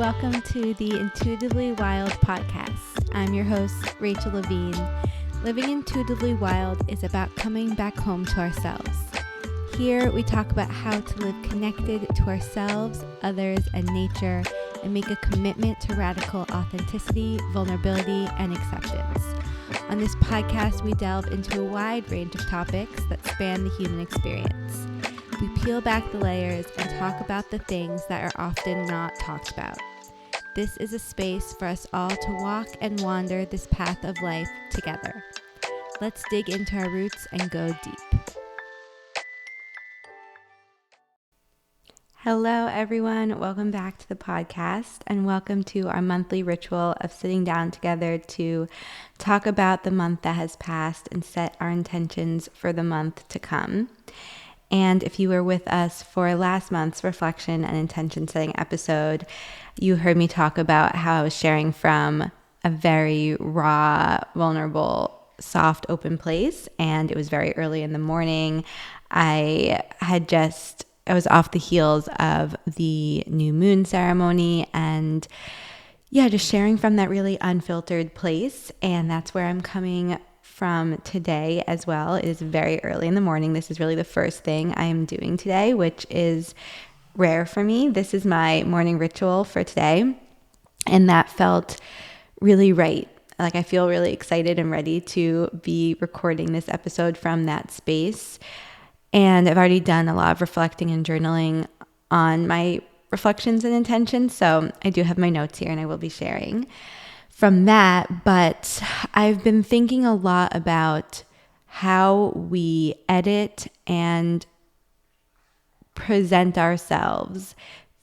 welcome to the Intuitively Wild podcast. I'm your host, Rachel Levine. Living intuitively wild is about coming back home to ourselves. Here, we talk about how to live connected to ourselves, others, and nature, and make a commitment to radical authenticity, vulnerability, and acceptance. On this podcast, we delve into a wide range of topics that span the human experience. We peel back the layers and talk about the things that are often not talked about. This is a space for us all to walk and wander this path of life together. Let's dig into our roots and go deep. Hello, everyone. Welcome back to the podcast and welcome to our monthly ritual of sitting down together to talk about the month that has passed and set our intentions for the month to come. And if you were with us for last month's reflection and intention setting episode, you heard me talk about how I was sharing from a very raw, vulnerable, soft, open place. And it was very early in the morning. I was off the heels of the new moon ceremony and just sharing from that really unfiltered place. And that's where I'm coming from today as well. It is very early in the morning. This is really the first thing I am doing today, which is rare for me. This is my morning ritual for today. And that felt really right. Like I feel really excited and ready to be recording this episode from that space. And I've already done a lot of reflecting and journaling on my reflections and intentions. So I do have my notes here and I will be sharing from that, but I've been thinking a lot about how we edit and present ourselves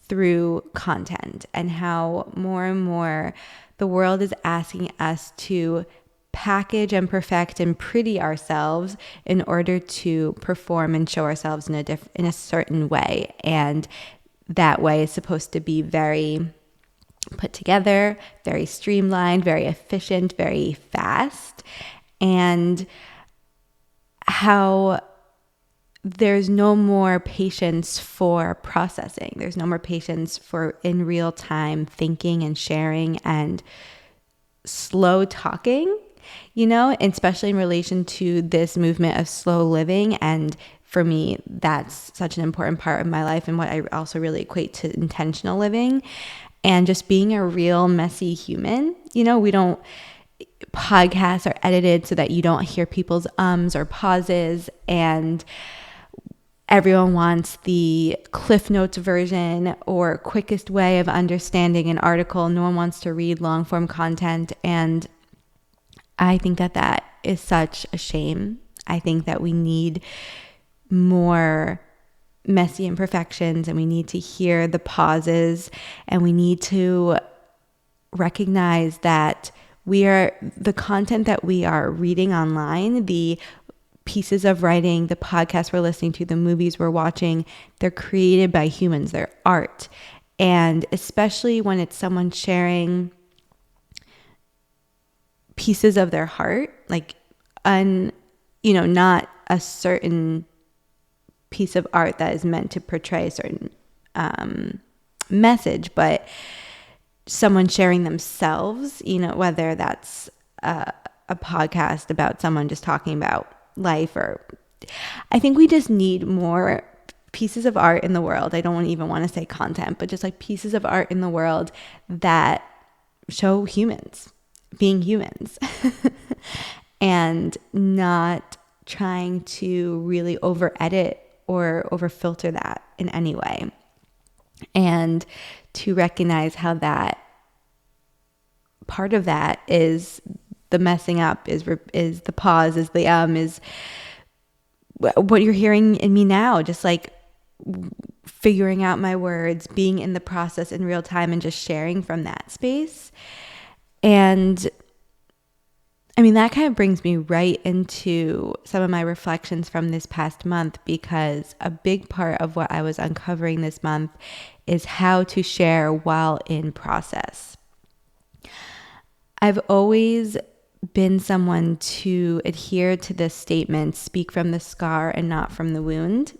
through content and how more and more the world is asking us to package and perfect and pretty ourselves in order to perform and show ourselves in a certain way. And that way is supposed to be very put together, very streamlined, very efficient, very fast, and how there's no more patience for processing. There's no more patience for in real time thinking and sharing and slow talking, and especially in relation to this movement of slow living. And for me, that's such an important part of my life and what I also really equate to intentional living. And just being a real messy human. We don't, podcasts are edited so that you don't hear people's ums or pauses, and everyone wants the Cliff Notes version or quickest way of understanding an article. No one wants to read long form content. And I think that is such a shame. I think that we need more messy imperfections, and we need to hear the pauses, and we need to recognize that the content that we are reading online, the pieces of writing, the podcasts we're listening to, the movies we're watching, they're created by humans, they're art. And especially when it's someone sharing pieces of their heart, like not a certain piece of art that is meant to portray a certain message, but someone sharing themselves, whether that's a podcast about someone just talking about life, or I think we just need more pieces of art in the world. I don't even want to say content, but just like pieces of art in the world that show humans being humans and not trying to really over edit or over filter that in any way. And to recognize how that part of that is the messing up, is the pause, is the is what you're hearing in me now, just like figuring out my words, being in the process in real time and just sharing from that space. And I mean, that kind of brings me right into some of my reflections from this past month, because a big part of what I was uncovering this month is how to share while in process. I've always been someone to adhere to this statement, speak from the scar and not from the wound.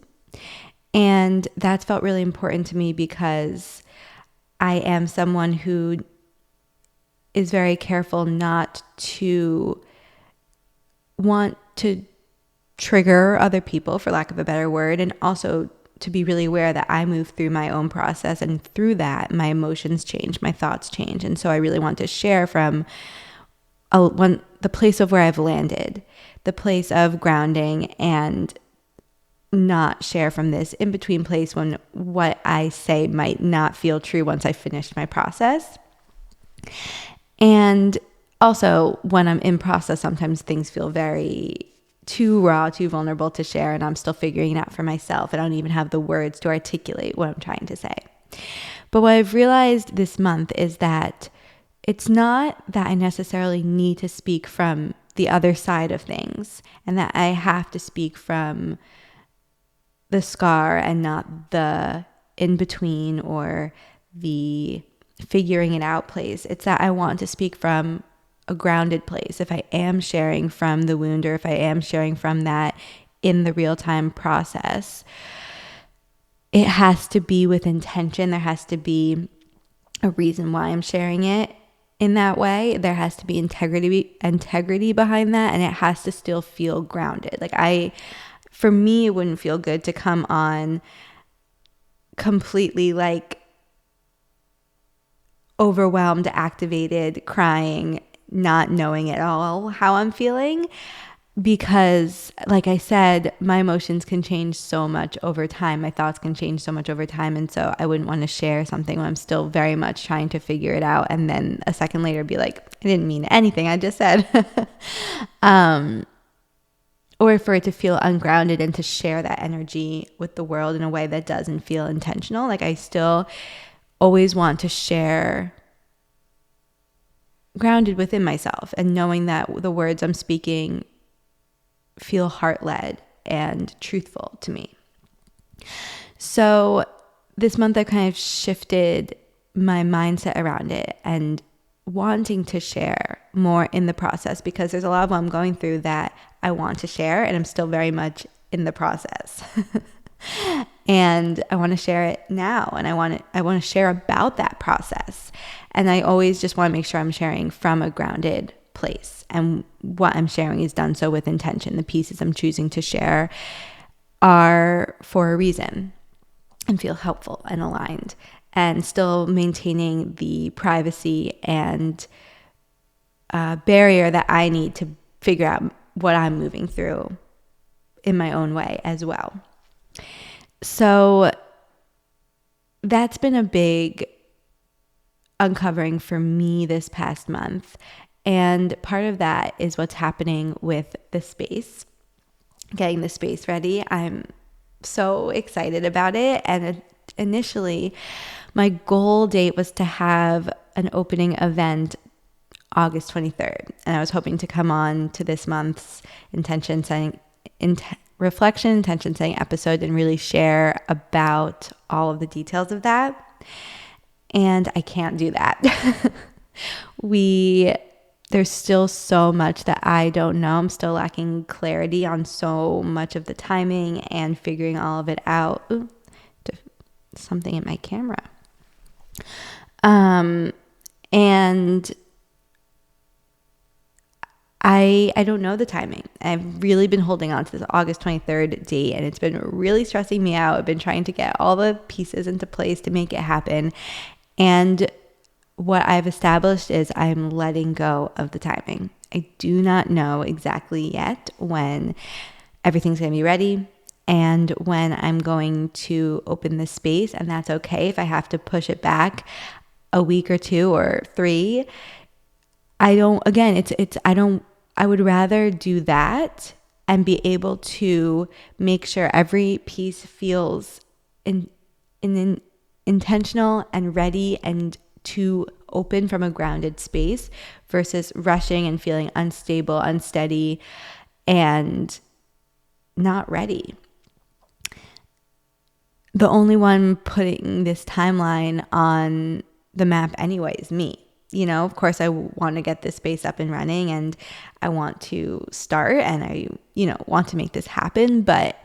And that's felt really important to me because I am someone who is very careful not to want to trigger other people, for lack of a better word, and also to be really aware that I move through my own process, and through that my emotions change, my thoughts change. And so I really want to share from the place of where I've landed, the place of grounding, and not share from this in between place when what I say might not feel true once I finished my process. And also, when I'm in process, sometimes things feel very too raw, too vulnerable to share, and I'm still figuring it out for myself. I don't even have the words to articulate what I'm trying to say. But what I've realized this month is that it's not that I necessarily need to speak from the other side of things, and that I have to speak from the scar and not the in between or the figuring it out place. It's that I want to speak from a grounded place. If I am sharing from the wound, or if I am sharing from that in the real time process, it has to be with intention. There has to be a reason why I'm sharing it in that way. There has to be integrity behind that, and it has to still feel grounded. For me, it wouldn't feel good to come on completely overwhelmed, activated, crying, not knowing at all how I'm feeling, because like I said, my emotions can change so much over time. My thoughts can change so much over time. And so I wouldn't want to share something when I'm still very much trying to figure it out, and then a second later be like, I didn't mean anything I just said. Or for it to feel ungrounded, and to share that energy with the world in a way that doesn't feel intentional. I still always want to share grounded within myself, and knowing that the words I'm speaking feel heart-led and truthful to me. So this month I kind of shifted my mindset around it, and wanting to share more in the process, because there's a lot of what I'm going through that I want to share, and I'm still very much in the process. And I want to share it now, and I want to share about that process. And I always just want to make sure I'm sharing from a grounded place, and what I'm sharing is done so with intention. The pieces I'm choosing to share are for a reason and feel helpful and aligned, and still maintaining the privacy and barrier that I need to figure out what I'm moving through in my own way as well. So that's been a big uncovering for me this past month. And part of that is what's happening with the space, getting the space ready. I'm so excited about it. And initially, my goal date was to have an opening event August 23rd. And I was hoping to come on to this month's reflection intention setting episode and really share about all of the details of that. And I can't do that. There's still so much that I don't know. I'm still lacking clarity on so much of the timing and figuring all of it out. Ooh, something in my camera. And I don't know the timing. I've really been holding on to this August 23rd date, and it's been really stressing me out. I've been trying to get all the pieces into place to make it happen. And what I've established is I'm letting go of the timing. I do not know exactly yet when everything's going to be ready and when I'm going to open this space. And that's okay if I have to push it back a week or 2 or 3. I would rather do that and be able to make sure every piece feels intentional and ready and to open from a grounded space, versus rushing and feeling unstable, unsteady, and not ready. The only one putting this timeline on the map anyway is me. Of course, I want to get this space up and running, and I want to start, and I want to make this happen, but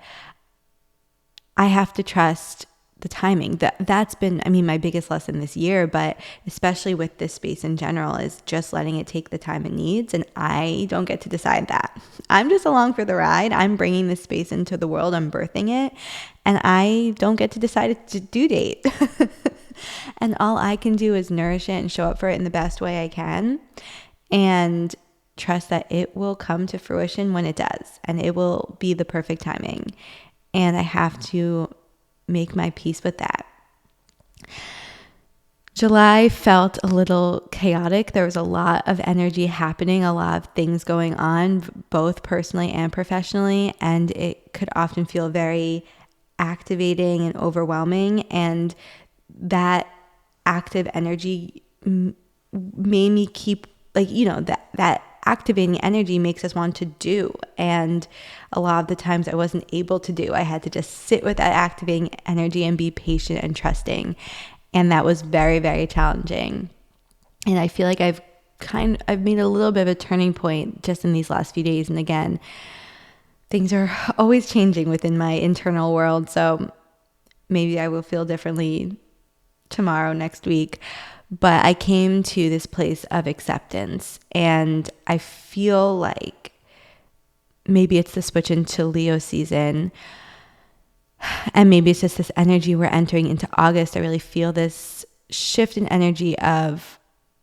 I have to trust the timing. That's been, I mean, my biggest lesson this year, but especially with this space in general, is just letting it take the time it needs. And I don't get to decide that. I'm just along for the ride. I'm bringing this space into the world. I'm birthing it. And I don't get to decide its due date. And all I can do is nourish it and show up for it in the best way I can. And trust that it will come to fruition when it does. And it will be the perfect timing. And I have to make my peace with that. July felt a little chaotic. There was a lot of energy happening, a lot of things going on, both personally and professionally. And it could often feel very activating and overwhelming. And that active energy made me keep, that activating energy makes us want to do. And a lot of the times I wasn't able to do. I had to just sit with that activating energy and be patient and trusting. And that was very, very challenging. And I feel like I've made a little bit of a turning point just in these last few days. And again, things are always changing within my internal world. So maybe I will feel differently tomorrow, next week. But I came to this place of acceptance, and I feel like maybe it's the switch into Leo season, and maybe it's just this energy we're entering into August. I really feel this shift in energy of,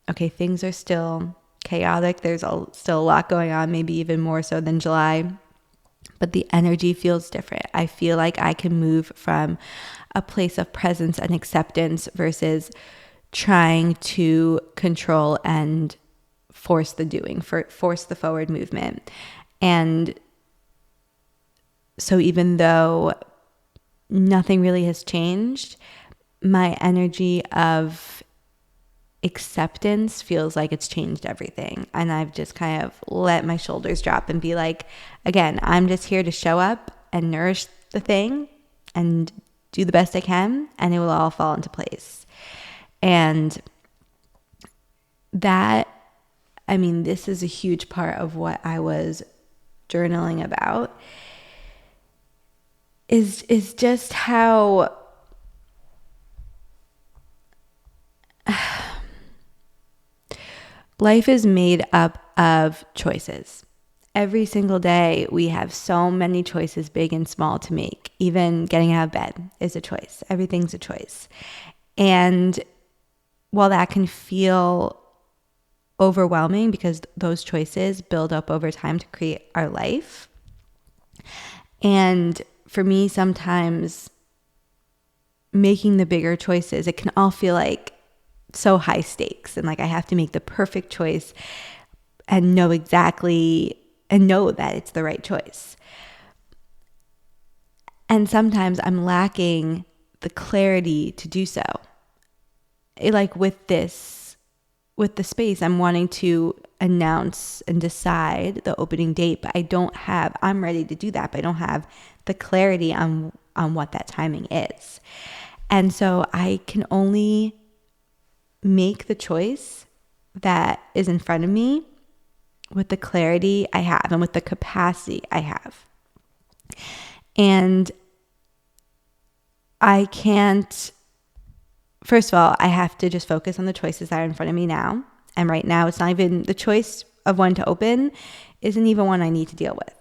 okay, things are still chaotic. There's still a lot going on, maybe even more so than July, but the energy feels different. I feel like I can move from a place of presence and acceptance versus trying to control and force the doing, force the forward movement. And so even though nothing really has changed, my energy of acceptance feels like it's changed everything. And I've just kind of let my shoulders drop and be like, again, I'm just here to show up and nourish the thing and do the best I can, and it will all fall into place. And that, I mean, this is a huge part of what I was journaling about, is just how life is made up of choices. Every single day we have so many choices, big and small, to make. Even getting out of bed is a choice. Everything's a choice. And while that can feel overwhelming because those choices build up over time to create our life, and for me, sometimes making the bigger choices, it can all feel like so high stakes, and like I have to make the perfect choice and know that it's the right choice. And sometimes I'm lacking the clarity to do so. Like with the space, I'm wanting to announce and decide the opening date, but I'm ready to do that, but I don't have the clarity on what that timing is. And so I can only make the choice that is in front of me with the clarity I have and with the capacity I have. And I can't, first of all, I have to just focus on the choices that are in front of me now. And right now, it's not even the choice of when to open isn't even one I need to deal with.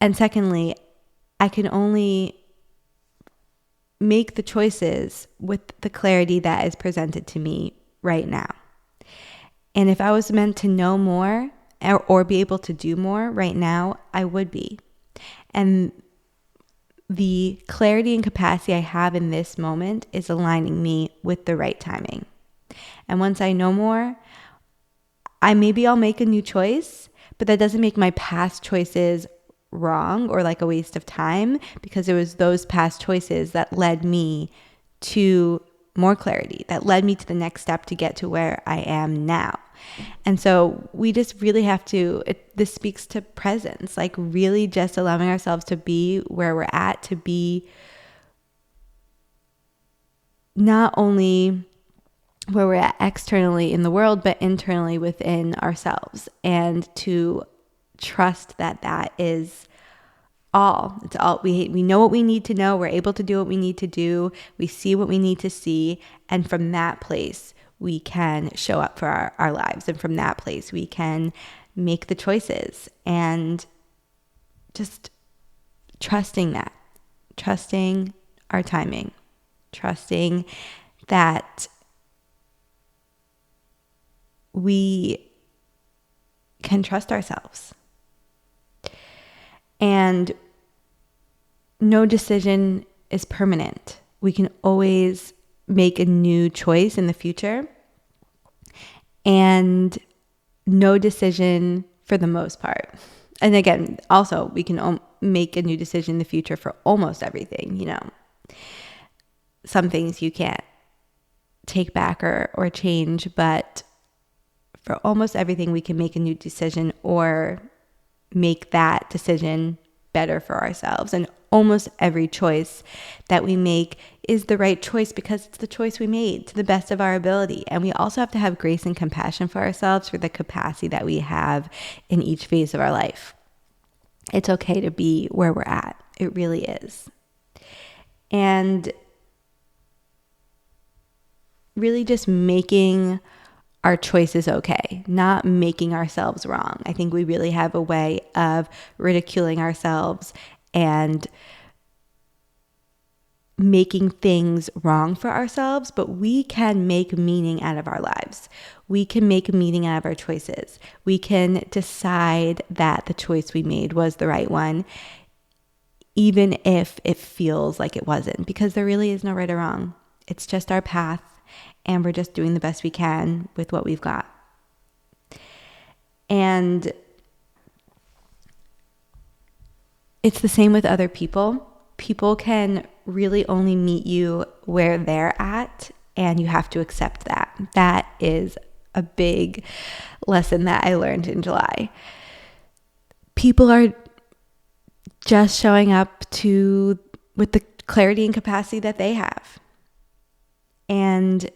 And secondly, I can only make the choices with the clarity that is presented to me right now. And if I was meant to know more or be able to do more right now, I would be. And the clarity and capacity I have in this moment is aligning me with the right timing. And once I know more, I'll make a new choice, but that doesn't make my past choices wrong or like a waste of time, because it was those past choices that led me to more clarity, that led me to the next step to get to where I am now. And so we just really have to, this speaks to presence, like really just allowing ourselves to be where we're at, to be not only where we're at externally in the world, but internally within ourselves, and to trust that that is It's all we know what we need to know. We're able to do what we need to do. We see what we need to see. And from that place, we can show up for our lives. And from that place, we can make the choices and just trusting our timing, trusting that we can trust ourselves. And no decision is permanent. We can always make a new choice in the future. And no decision for the most part. And again, also, we can make a new decision in the future for almost everything, Some things you can't take back or change, but for almost everything, we can make a new decision or make that decision better for ourselves. And almost every choice that we make is the right choice because it's the choice we made to the best of our ability. And we also have to have grace and compassion for ourselves for the capacity that we have in each phase of our life. It's okay to be where we're at. It really is. And really just making our choices okay, not making ourselves wrong. I think we really have a way of ridiculing ourselves and making things wrong for ourselves, but we can make meaning out of our lives. We can make meaning out of our choices. We can decide that the choice we made was the right one, even if it feels like it wasn't, because there really is no right or wrong. It's just our path. And we're just doing the best we can with what we've got. And it's the same with other people. People can really only meet you where they're at, and you have to accept that. That is a big lesson that I learned in July. People are just showing up with the clarity and capacity that they have. And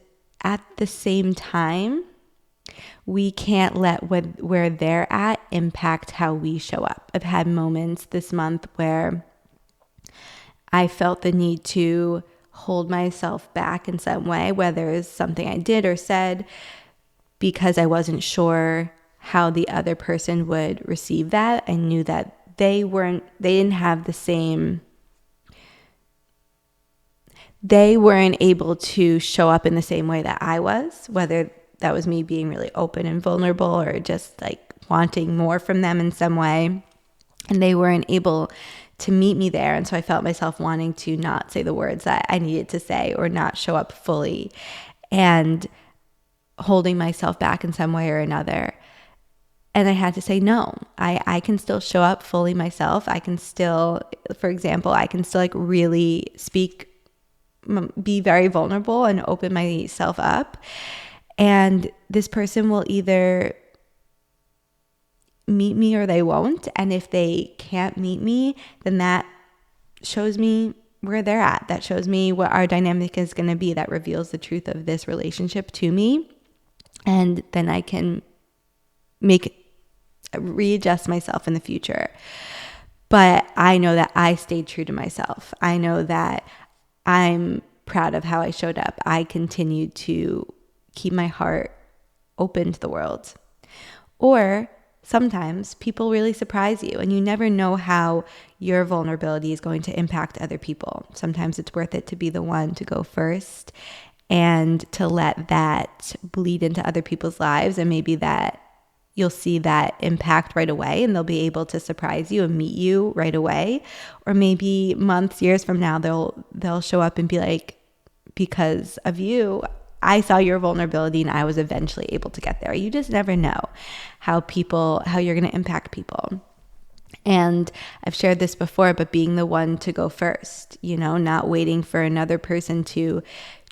at the same time, we can't let where they're at impact how we show up. I've had moments this month where I felt the need to hold myself back in some way, whether it's something I did or said, because I wasn't sure how the other person would receive that. I knew that they didn't have the same. They weren't able to show up in the same way that I was, whether that was me being really open and vulnerable or just like wanting more from them in some way. And they weren't able to meet me there. And so I felt myself wanting to not say the words that I needed to say or not show up fully and holding myself back in some way or another. And I had to say, no, I can still show up fully myself. I can still, for example, like really speak, be very vulnerable and open myself up. And this person will either meet me or they won't. And if they can't meet me, then that shows me where they're at. That shows me what our dynamic is going to be. That reveals the truth of this relationship to me. And then I can readjust myself in the future. But I know that I stayed true to myself. I know that I'm proud of how I showed up. I continued to keep my heart open to the world. Or sometimes people really surprise you and you never know how your vulnerability is going to impact other people. Sometimes it's worth it to be the one to go first and to let that bleed into other people's lives, and maybe that you'll see that impact right away and they'll be able to surprise you and meet you right away. Or maybe months, years from now, they'll show up and be like, because of you, I saw your vulnerability and I was eventually able to get there. You just never know how you're going to impact people. And I've shared this before, but being the one to go first, not waiting for another person to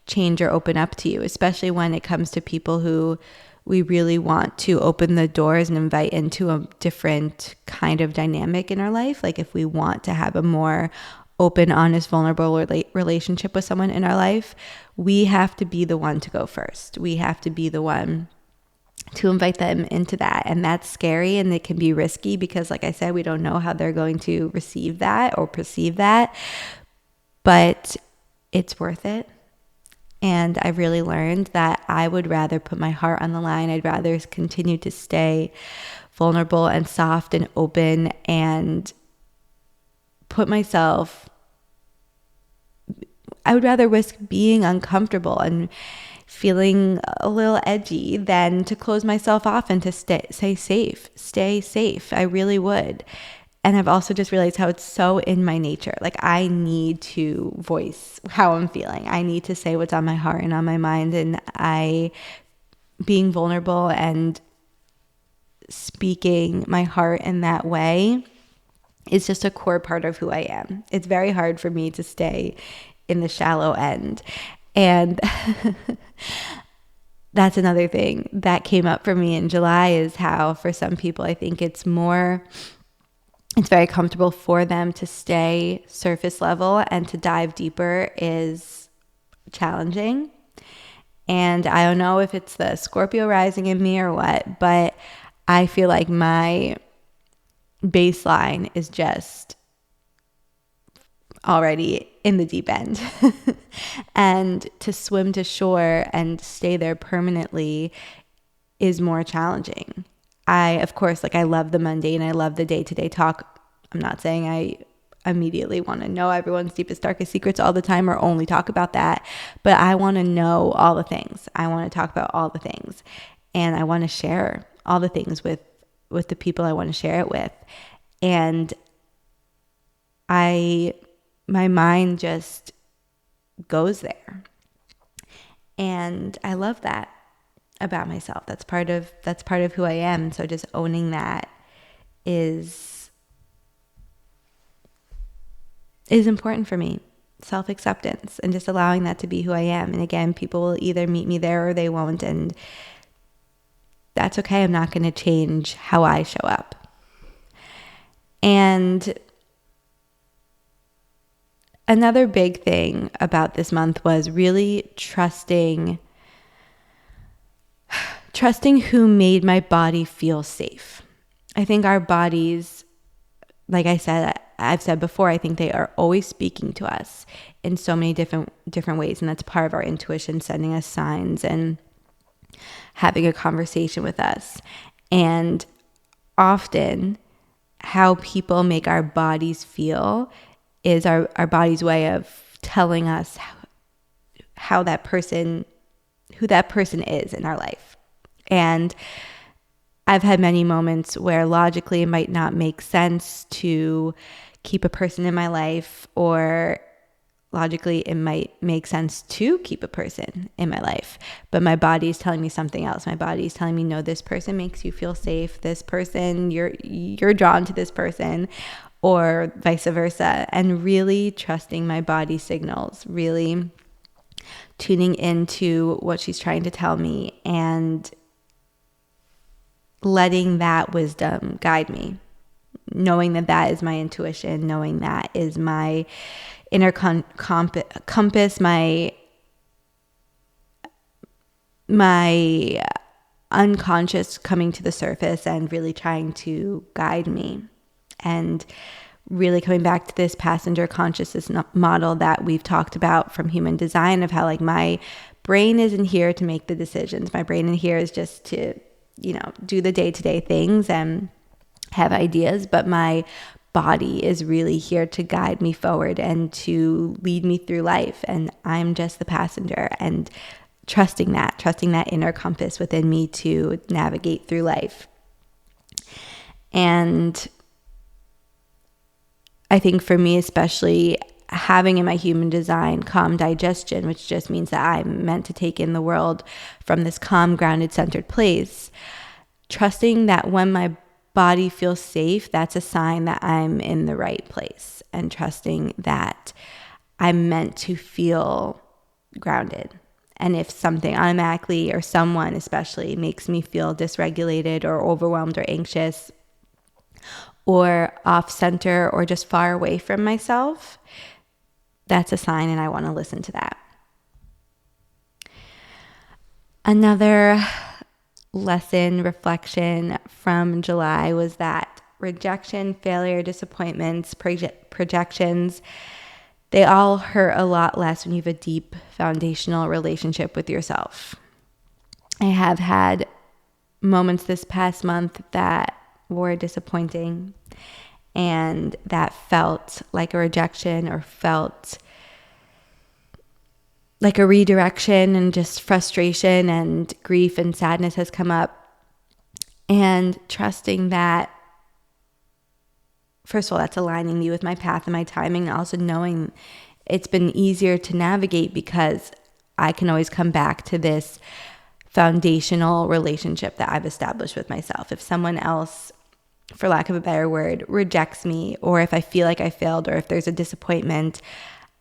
change or open up to you, especially when it comes to people who we really want to open the doors and invite into a different kind of dynamic in our life. Like if we want to have a more open, honest, vulnerable relationship with someone in our life, we have to be the one to go first. We have to be the one to invite them into that. And that's scary, and it can be risky because, like I said, we don't know how they're going to receive that or perceive that, but it's worth it. And I really learned that I would rather put my heart on the line. I'd rather continue to stay vulnerable and soft and open and I would rather risk being uncomfortable and feeling a little edgy than to close myself off and to stay safe. I really would. And I've also just realized how it's so in my nature. Like, I need to voice how I'm feeling. I need to say what's on my heart and on my mind. And being vulnerable and speaking my heart in that way is just a core part of who I am. It's very hard for me to stay in the shallow end. And that's another thing that came up for me in July, is how for some people, I think it's very comfortable for them to stay surface level, and to dive deeper is challenging. And I don't know if it's the Scorpio rising in me or what, but I feel like my baseline is just already in the deep end. And to swim to shore and stay there permanently is more challenging. Of course, I love the mundane. I love the day-to-day talk. I'm not saying I immediately want to know everyone's deepest, darkest secrets all the time or only talk about that, but I want to know all the things. I want to talk about all the things, and I want to share all the things with the people I want to share it with. And my mind just goes there. And I love that about myself. That's part of who I am. And so just owning that is important for me. Self-acceptance and just allowing that to be who I am. And again, people will either meet me there or they won't, and that's okay. I'm not going to change how I show up. And another big thing about this month was really trusting who made my body feel safe. I think our bodies, like I've said before, I think they are always speaking to us in so many different ways. And that's part of our intuition, sending us signs and having a conversation with us. And often how people make our bodies feel is our body's way of telling us who that person is in our life. And I've had many moments where logically it might not make sense to keep a person in my life, or logically it might make sense to keep a person in my life, but my body is telling me something else. My body is telling me, no, this person makes you feel safe. This person, you're drawn to this person, or vice versa. And really trusting my body signals, really tuning into what she's trying to tell me and letting that wisdom guide me, knowing that is my intuition, knowing that is my inner compass, my unconscious coming to the surface and really trying to guide me. And really coming back to this passenger consciousness model that we've talked about from human design, of how my brain isn't here to make the decisions. My brain in here is just to, do the day-to-day things and have ideas, but my body is really here to guide me forward and to lead me through life. And I'm just the passenger, and trusting that inner compass within me to navigate through life. And I think for me, especially having in my human design calm digestion, which just means that I'm meant to take in the world from this calm, grounded, centered place, trusting that when my body feels safe, that's a sign that I'm in the right place, and trusting that I'm meant to feel grounded. And if something automatically, or someone especially, makes me feel dysregulated or overwhelmed or anxious or off center or just far away from myself, that's a sign, and I want to listen to that. Another lesson reflection from July was that rejection, failure, disappointments, projections, they all hurt a lot less when you have a deep foundational relationship with yourself. I have had moments this past month that were disappointing and that felt like a rejection or felt like a redirection, and just frustration and grief and sadness has come up. And trusting that, first of all, that's aligning me with my path and my timing. And also knowing it's been easier to navigate because I can always come back to this foundational relationship that I've established with myself. If someone else, for lack of a better word, rejects me, or if I feel like I failed, or if there's a disappointment,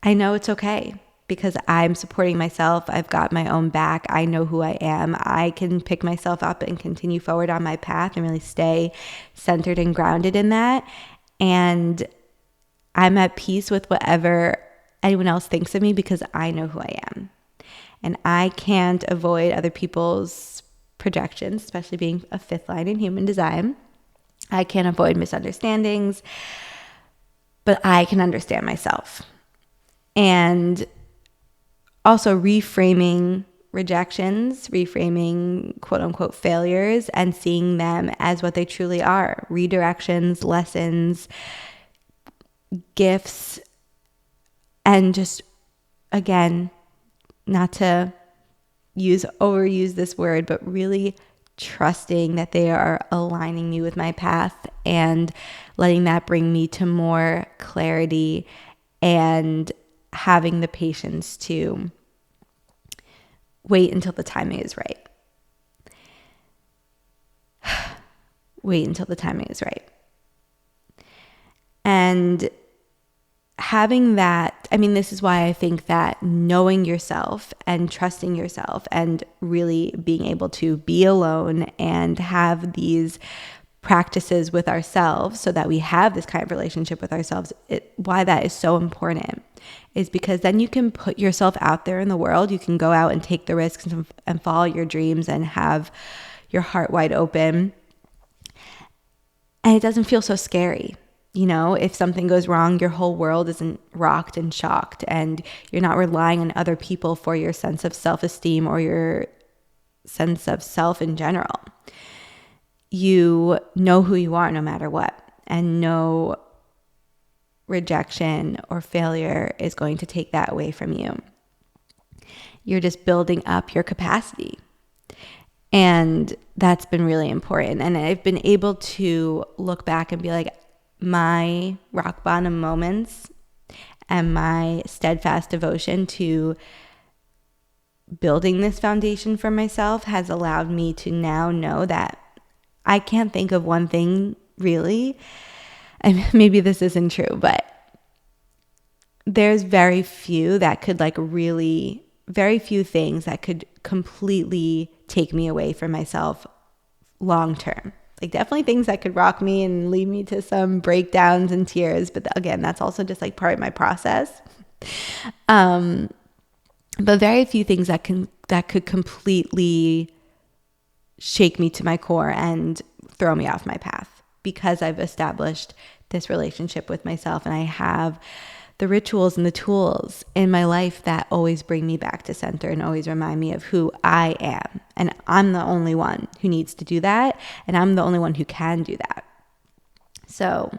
I know it's okay because I'm supporting myself. I've got my own back. I know who I am. I can pick myself up and continue forward on my path and really stay centered and grounded in that. And I'm at peace with whatever anyone else thinks of me because I know who I am. And I can't avoid other people's projections, especially being a fifth line in human design. I can't avoid misunderstandings, but I can understand myself. And also reframing rejections, reframing quote unquote failures, and seeing them as what they truly are: redirections, lessons, gifts, and just, again, not to overuse this word, but really trusting that they are aligning me with my path and letting that bring me to more clarity, and having the patience to wait until the timing is right. Wait until the timing is right. And having that, this is why I think that knowing yourself and trusting yourself and really being able to be alone and have these practices with ourselves so that we have this kind of relationship with ourselves, why that is so important is because then you can put yourself out there in the world. You can go out and take the risks and follow your dreams and have your heart wide open. And it doesn't feel so scary. If something goes wrong, your whole world isn't rocked and shocked, and you're not relying on other people for your sense of self-esteem or your sense of self in general. You know who you are no matter what, and no rejection or failure is going to take that away from you. You're just building up your capacity. And that's been really important. And I've been able to look back and be like, my rock bottom moments and my steadfast devotion to building this foundation for myself has allowed me to now know that I can't think of one thing really. And maybe this isn't true, but there's very few things that could completely take me away from myself long term. Like, definitely things that could rock me and lead me to some breakdowns and tears. But again, that's also just like part of my process. But very few things that could completely shake me to my core and throw me off my path, because I've established this relationship with myself, and I have the rituals and the tools in my life that always bring me back to center and always remind me of who I am. And I'm the only one who needs to do that, and I'm the only one who can do that. So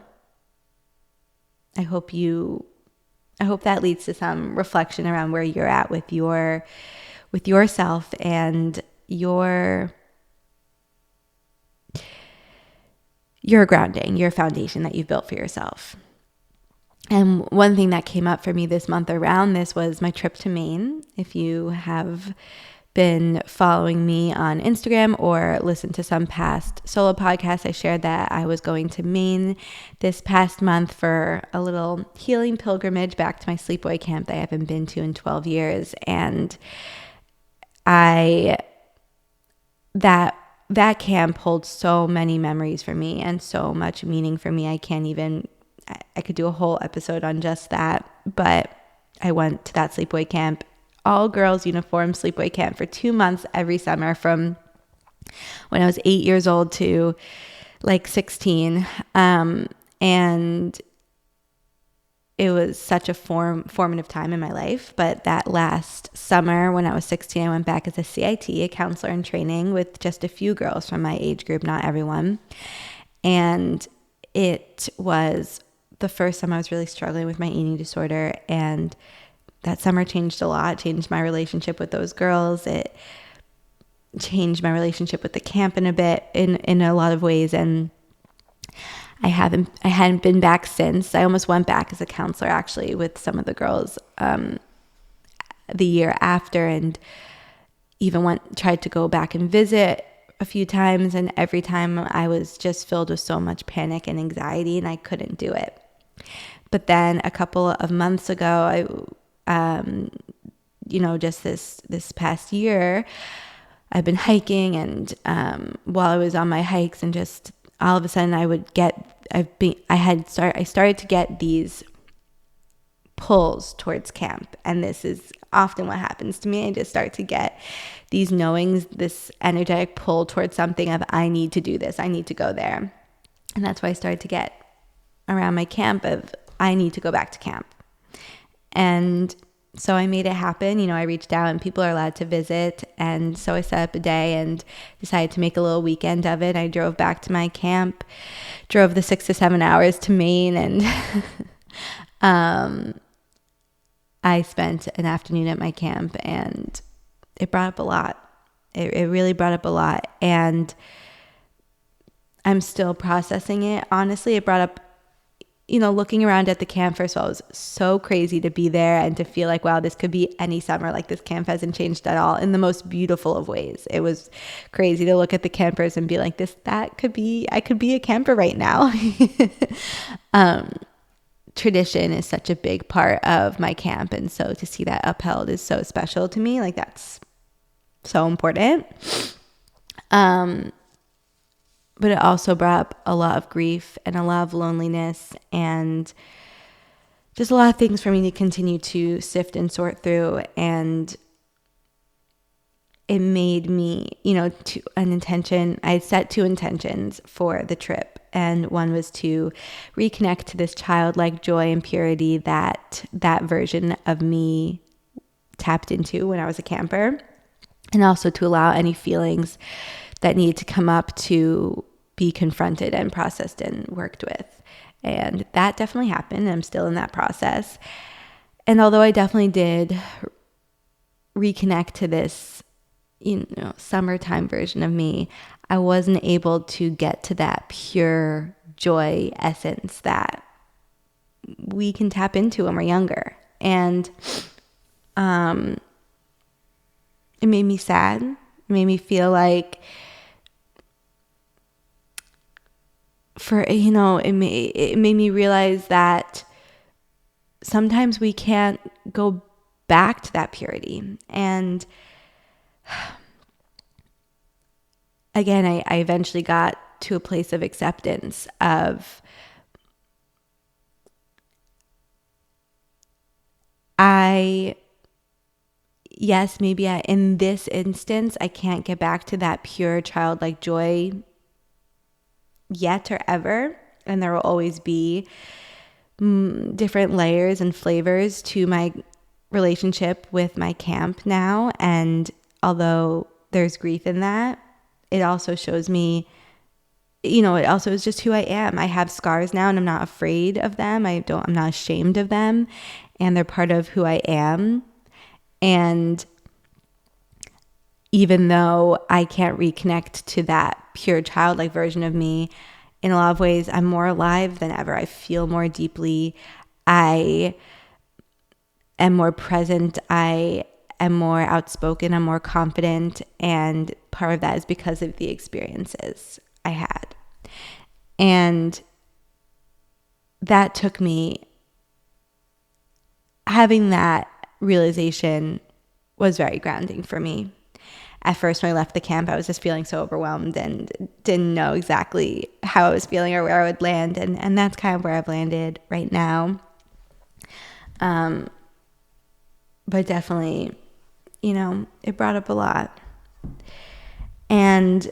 I hope that leads to some reflection around where you're at with yourself and your grounding, your foundation that you've built for yourself. And one thing that came up for me this month around this was my trip to Maine. If you have been following me on Instagram or listened to some past solo podcasts, I shared that I was going to Maine this past month for a little healing pilgrimage back to my sleepaway camp that I haven't been to in 12 years. And that camp holds so many memories for me and so much meaning for me. I could do a whole episode on just that, but I went to that sleepaway camp, all girls uniform sleepaway camp for 2 months every summer from when I was 8 years old to like 16. And it was such a formative time in my life. But that last summer when I was 16, I went back as a CIT, a counselor in training, with just a few girls from my age group, not everyone. And it was the first time I was really struggling with my eating disorder. And that summer changed a lot, changed my relationship with those girls. It changed my relationship with the camp in a lot of ways. And I hadn't been back since. I almost went back as a counselor actually with some of the girls the year after, and even tried to go back and visit a few times, and every time I was just filled with so much panic and anxiety, and I couldn't do it. But then a couple of months ago, just this past year, I've been hiking, and while I was on my hikes, and just all of a sudden I started to get these pulls towards camp. And this is often what happens to me. I just start to get these knowings, this energetic pull towards something of, I need to do this, I need to go there. And that's why I started to get around my camp of, I need to go back to camp. And so I made it happen. I reached out, and people are allowed to visit. And so I set up a day and decided to make a little weekend of it. I drove back to my camp, drove the 6 to 7 hours to Maine, and I spent an afternoon at my camp, and it brought up a lot. It really brought up a lot. And I'm still processing it. Honestly, it brought up, looking around at the camp, first of all, it was so crazy to be there and to feel like, wow, this could be any summer. Like, this camp hasn't changed at all, in the most beautiful of ways. It was crazy to look at the campers and be like, I could be a camper right now. Tradition is such a big part of my camp. And so to see that upheld is so special to me. Like, that's so important. But it also brought up a lot of grief and a lot of loneliness, and just a lot of things for me to continue to sift and sort through. And it made me, I set 2 intentions for the trip. And one was to reconnect to this childlike joy and purity that version of me tapped into when I was a camper. And also to allow any feelings that needed to come up to be confronted and processed and worked with. And that definitely happened. I'm still in that process. And although I definitely did reconnect to this, summertime version of me, I wasn't able to get to that pure joy essence that we can tap into when we're younger. And it made me sad. It made me feel like, it made me realize that sometimes we can't go back to that purity. And again, I eventually got to a place of acceptance of, yes, maybe in this instance, I can't get back to that pure childlike joy yet or ever. And there will always be different layers and flavors to my relationship with my camp now. And although there's grief in that, it also shows me, it also is just who I am. I have scars now, and I'm not afraid of them. I'm not ashamed of them, and they're part of who I am. And even though I can't reconnect to that pure childlike version of me, in a lot of ways, I'm more alive than ever. I feel more deeply. I am more present. I am more outspoken. I'm more confident. And part of that is because of the experiences I had. And that took me, having that realization was very grounding for me. At first, when I left the camp, I was just feeling so overwhelmed and didn't know exactly how I was feeling or where I would land. And that's kind of where I've landed right now. But definitely, it brought up a lot. And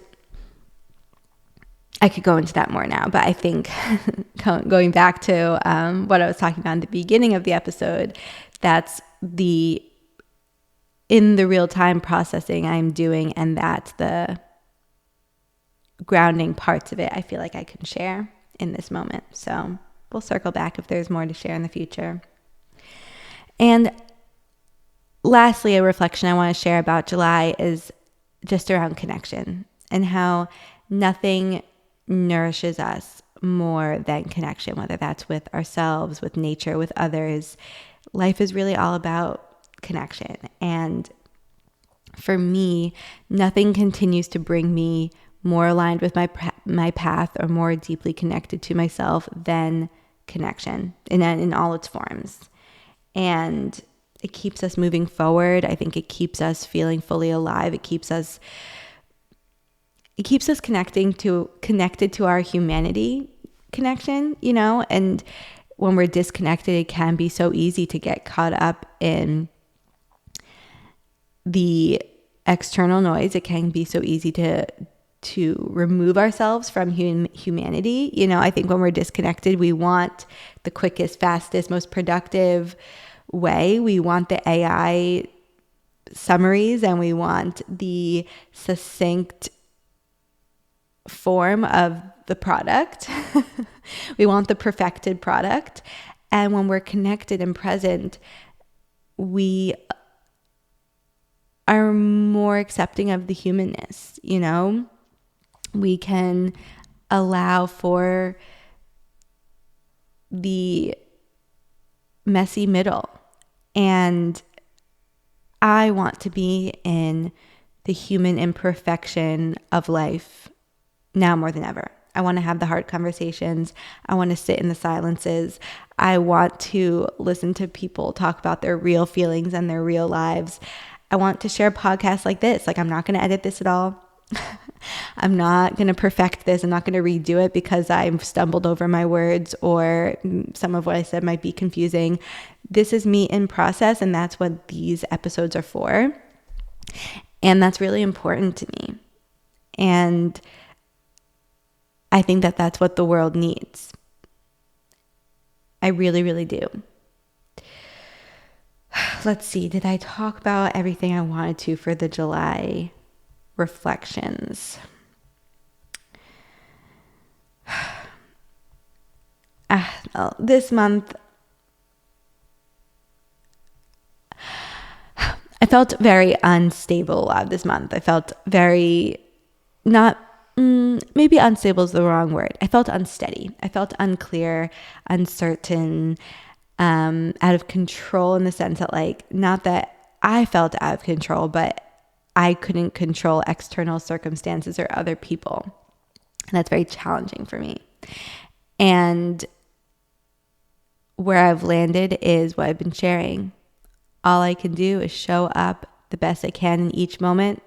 I could go into that more now, but I think going back to what I was talking about in the beginning of the episode, that's in the real time processing I'm doing, and that's the grounding parts of it I feel like I can share in this moment. So we'll circle back if there's more to share in the future. And lastly, a reflection I want to share about July is just around connection and how nothing nourishes us more than connection, whether that's with ourselves, with nature, with others. Life is really all about connection. And for me, nothing continues to bring me more aligned with my path or more deeply connected to myself than connection in all its forms. And it keeps us moving forward. I think it keeps us feeling fully alive. It keeps us connected to our humanity connection, and when we're disconnected, it can be so easy to get caught up in the external noise. It can be so easy to remove ourselves from humanity. I think when we're disconnected, we want the quickest, fastest, most productive way. We want the AI summaries, and we want the succinct form of the product. We want the perfected product. And when we're connected and present, we are more accepting of the humanness, We can allow for the messy middle. And I want to be in the human imperfection of life now more than ever. I want to have the hard conversations. I want to sit in the silences. I want to listen to people talk about their real feelings and their real lives. I want to share podcasts like this. Like, I'm not going to edit this at all. I'm not going to perfect this. I'm not going to redo it because I've stumbled over my words or some of what I said might be confusing. This is me in process, and that's what these episodes are for. And that's really important to me. And I think that that's what the world needs. I really, really do. Let's see. Did I talk about everything I wanted to for the July reflections? This month, I felt very unstable a lot of this month. I felt very maybe unstable is the wrong word. I felt unsteady. I felt unclear, uncertain, out of control, in the sense that, like, not that I felt out of control, but I couldn't control external circumstances or other people. And that's very challenging for me. And where I've landed is what I've been sharing. All I can do is show up the best I can in each moment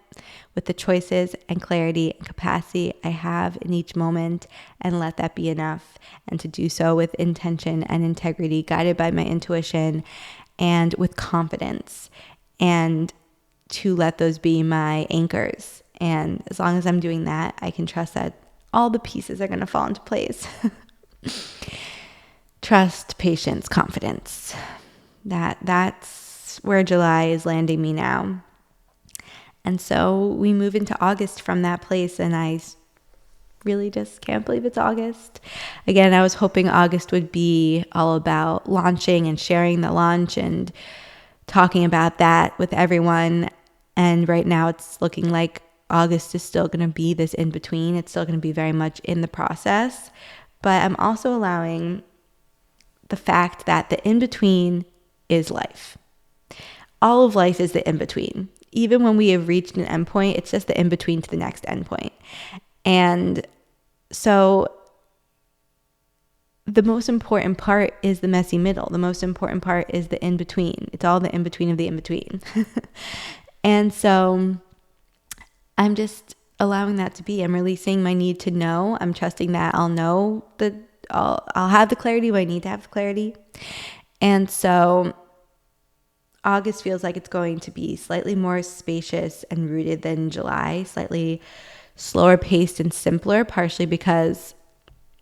with the choices and clarity and capacity I have in each moment, and let that be enough. And to do so with intention and integrity, guided by my intuition and with confidence, and to let those be my anchors. And as long as I'm doing that, I can trust that all the pieces are going to fall into place. Trust, patience, confidence. That's where July is landing me now. And so we move into August from that place, and I really just can't believe it's August. Again, I was hoping August would be all about launching and sharing the launch and talking about that with everyone. And right now it's looking like August is still going to be this in between. It's still going to be very much in the process. But I'm also allowing the fact that the in between is life. All of life is the in between. Even when we have reached an endpoint, it's just the in between to the next endpoint. And so the most important part is the messy middle. The most important part is the in between. It's all the in between of the in between. And so I'm just allowing that to be. I'm releasing my need to know. I'm trusting that I'll know that I'll have the clarity when I need to have the clarity. And so August feels like it's going to be slightly more spacious and rooted than July, slightly slower paced and simpler, partially because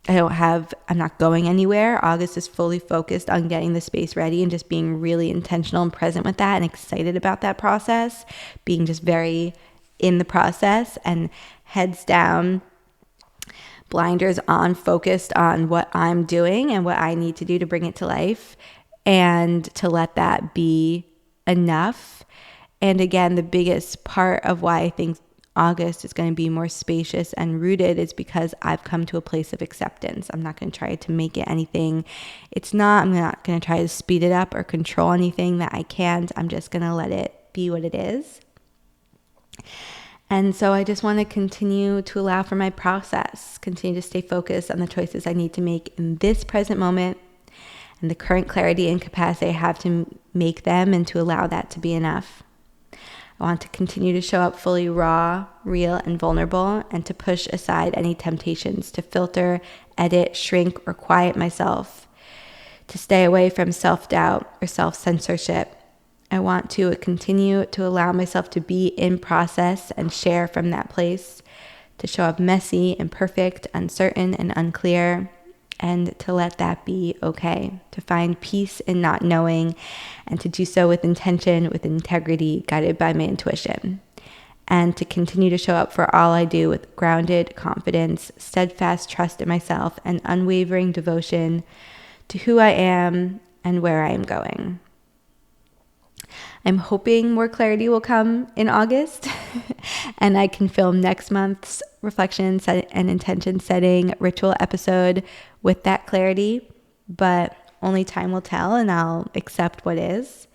I'm not going anywhere. August is fully focused on getting the space ready and just being really intentional and present with that and excited about that process, being just very in the process and heads down, blinders on, focused on what I'm doing and what I need to do to bring it to life and to let that be enough. And again, the biggest part of why I think August is going to be more spacious and rooted is because I've come to a place of acceptance. I'm not going to try to make it anything it's not. I'm not going to try to speed it up or control anything that I can't. I'm just going to let it be what it is. And so I just want to continue to allow for my process, continue to stay focused on the choices I need to make in this present moment and the current clarity and capacity I have to make them and to allow that to be enough. I want to continue to show up fully raw, real, and vulnerable, and to push aside any temptations to filter, edit, shrink, or quiet myself, to stay away from self-doubt or self-censorship. I want to continue to allow myself to be in process and share from that place, to show up messy, imperfect, uncertain, and unclear, and to let that be okay, to find peace in not knowing, and to do so with intention, with integrity, guided by my intuition, and to continue to show up for all I do with grounded confidence, steadfast trust in myself, and unwavering devotion to who I am and where I am going. I'm hoping more clarity will come in August and I can film next month's reflection and intention setting ritual episode with that clarity, but only time will tell and I'll accept what is.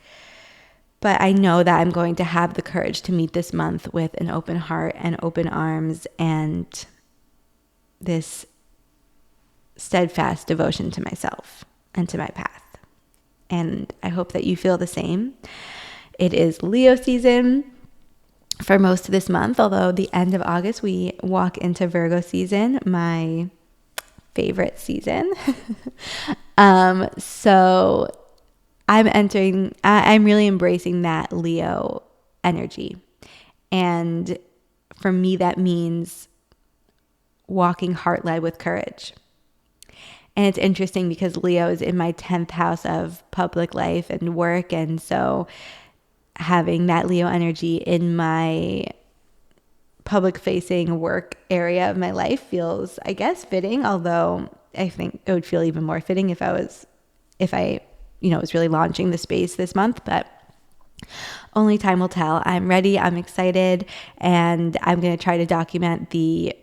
But I know that I'm going to have the courage to meet this month with an open heart and open arms and this steadfast devotion to myself and to my path. And I hope that you feel the same. It is Leo season for most of this month, although the end of August we walk into Virgo season, my favorite season. So I'm really embracing that Leo energy. And for me, that means walking heart-led with courage. And it's interesting because Leo is in my 10th house of public life and work. And so having that Leo energy in my public facing work area of my life feels, I guess, fitting. Although I think it would feel even more fitting if I was really launching the space this month, but only time will tell. I'm ready. I'm excited. And I'm going to try to document the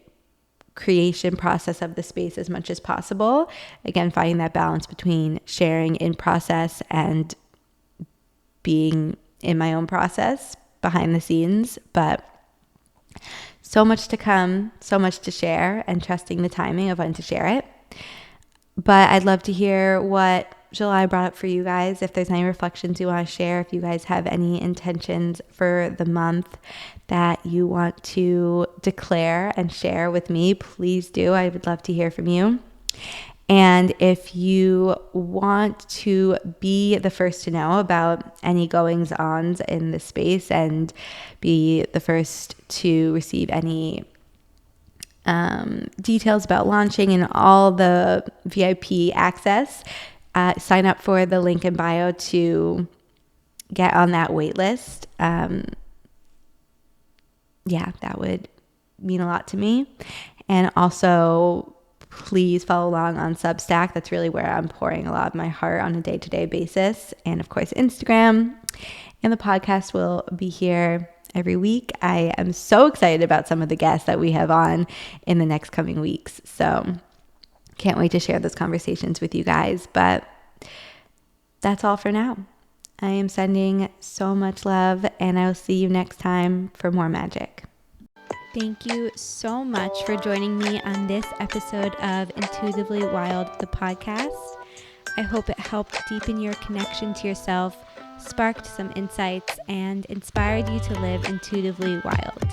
creation process of the space as much as possible. Again, finding that balance between sharing in process and being in my own process behind the scenes, but so much to come, so much to share, and trusting the timing of when to share it. But I'd love to hear what July brought up for you guys. If there's any reflections you want to share, if you guys have any intentions for the month that you want to declare and share with me, please do. I would love to hear from you. And if you want to be the first to know about any goings-ons in the space and be the first to receive any details about launching and all the VIP access, sign up for the link in bio to get on that wait list. That would mean a lot to me. And also, please follow along on Substack. That's really where I'm pouring a lot of my heart on a day-to-day basis. And of course, Instagram. And the podcast will be here every week. I am so excited about some of the guests that we have on in the next coming weeks. So can't wait to share those conversations with you guys. But that's all for now. I am sending so much love, and I will see you next time for more magic. Thank you so much for joining me on this episode of Intuitively Wild, the podcast. I hope it helped deepen your connection to yourself, sparked some insights, and inspired you to live intuitively wild.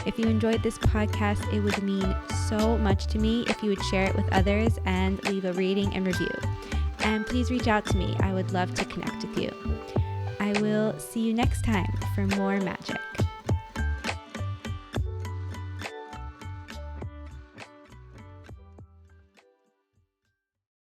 If you enjoyed this podcast, it would mean so much to me if you would share it with others and leave a rating and review. And please reach out to me. I would love to connect with you. I will see you next time for more magic.